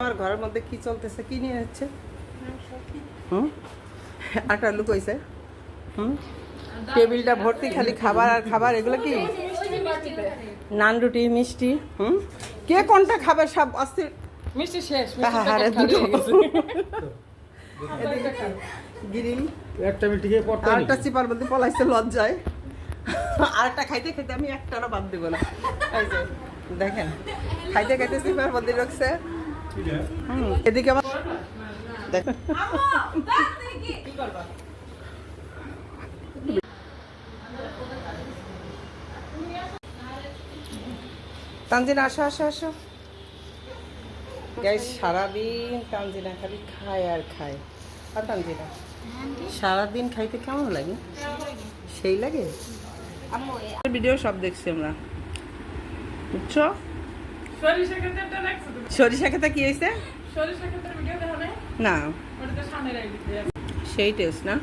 তোমার ঘরের মধ্যে কি চলতেছে, কি নিয়ে হচ্ছে? হুম, আটা লুকোইছে। হুম, টেবিলটা ভর্তি খালি খাবার আর খাবার। এগুলো কি? নান, রুটি, মিষ্টি। হুম, কে কোনটা খাবে? সব অস্থির। মিষ্টি শেষ, আরে দুটো গিরিল একটা মিনিট খেয়ে পড়তে আরেকটা চিপার মধ্যে পলাইছে লজ্জায়। আরেকটা খাইতে খাইতে আমি একটারও বাদ দিব না। এই যে দেখেন, খাইতে খাইতে চিপার মধ্যে ঢুকছে। এদিকে আমার দেখেন তানজিনা, আসো আসো আসো। গাইস, সারাদিন তানজিনা খালি খায় আর খায়। আর তানজিনা সারাদিন খাইতে কেমন লাগে? সেই লাগে। ভিডিও সব দেখছি আমরা, বুঝছো? সরিষা ক্ষেত্রে দেখছো তুমি? সরিষা খেতে কি হয়েছে? সরিষা ক্ষেত্রে ভিডিও দেখা নাই? না, ওটা তো সামনের আইডিতে আছে। সেই টেস্ট না।